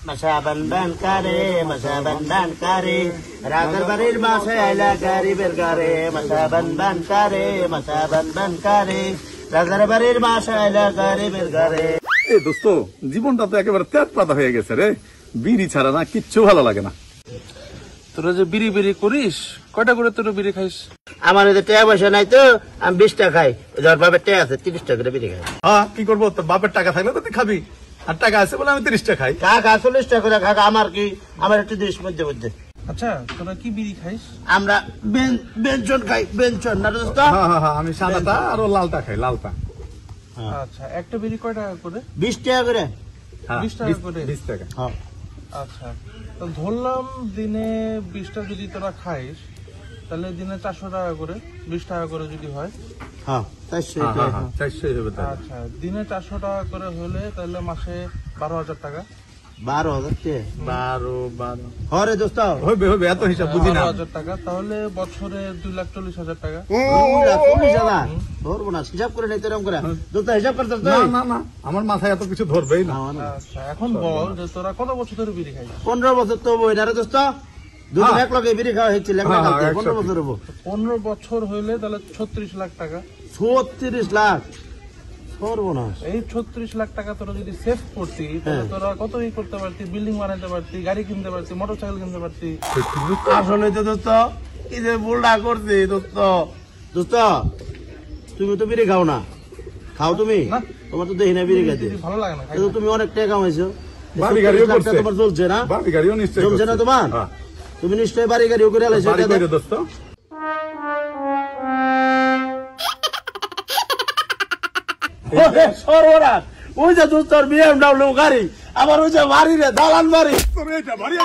মাসাবান বান কারে মাসাবান বান কারে রাজার বাড়ির মাসে আইলা গরিবের ঘরে মাসাবান বান কারে মাসাবান বান কারে রাজার বাড়ির মাসে আইলা গরিবের ঘরে। এ দোস্ত, জীবনটা তো একেবারে তেজ পাতা হয়ে গেছে রে। বিড়ি ছাড়া না কিচ্ছু ভালো লাগে না। তোরা যে বিড়ি বিড়ি করিস, কয়টা করে তোরা বিড়ি খাইস? আমার ওই টাকা পয়সা নাই তো আমি 20 টাকা খাই, ধর বাপের টাকা আছে 30 টাকা করে বিড়ি খাই। হ্যাঁ, কি করবো, তোর বাপের টাকা থাকলে তো তুই খাবি, আর টাকা আছে বলে আমি 30টা খাই। কাকা 40 টাকা করে কাকা, আমার কি আমার একটু দেশ মধ্যে মধ্যে। আচ্ছা, তোরা কি বিড়ি খাইস? আমরা বেঞ্চন খাই, বেঞ্চন না দোস্ত। হ্যাঁ, আমি সাদাটা আর ও লালটা খাই, লালটা। আচ্ছা, একটা বিড়ি কয় টাকা করে? 20 টাকা করে। 20 টাকা করে? 20 টাকা। হ্যাঁ আচ্ছা, তো ধরলাম দিনে 20টা যদি তোরা খাইস, তাহলে দিনে 400 টাকা করে, 20 টাকা করে যদি হয়। হ্যাঁ 400 হবে তাই। আচ্ছা, দিনে 400 টাকা করে হলে তাহলে মাসে 12,000 টাকা। 12,000 টাকা 12 হরে দোস্ত। হবে, এত হিসাব বুঝি না। 12,000 টাকা, তাহলে বছরে 2,40,000 টাকা। 2,40,000 ধরবো না, হিসাব করে নেই এরকম করে দোস্ত, হিসাব করতে না, আমার মাথায় এত কিছু ধরবেই না। আচ্ছা, এখন বল যে তোরা কত বছর ধরে বিড়ি খাইছিস? 15 বছর তো বই না রে দোস্ত, দুদিন এক লগে বিড়ি খাওয়া হয়েছিল, 15 বছর হবো। 15 বছর হইলে তাহলে 36 লাখ টাকা। 36 লাখ সর্বনাশ। এই 36 লাখ টাকা তোরা যদি সেভ করতি, তাহলে তোরা কত ই করতে পারতি, বিল্ডিং বানাইতে পারতি, গাড়ি কিনতে পারতি, মোটরসাইকেল কিনতে পারতি। আসলে তো দোস্ত কি যে ভুলটা করছি দোস্ত। দোস্ত তুমি তো বিড়ি খাও না, খাও তুমি? না। তোমার তো দেখি না বিড়ি খাইতে, যদি ভালো লাগে না খাই কিন্তু তুমি অনেক টাকা কামাইছো। বাড়ি গাড়িও 36 লাখ করছে। টাকা তোমার চলছে না? বাড়ি গাড়িও নিশ্চয়ই চলছে না করছে। তোমার? হ্যাঁ। তুমি নিশ্চয়ই বাড়ি গাড়িও করে আলাইছো। বাড়ি কইরে দোস্ত? সর্বনাশ, ওই যে দোস্ত BMW গাড়ি, আবার ওই যে বাড়ি রে দালান বাড়ি। তোর এইটা বাড়ি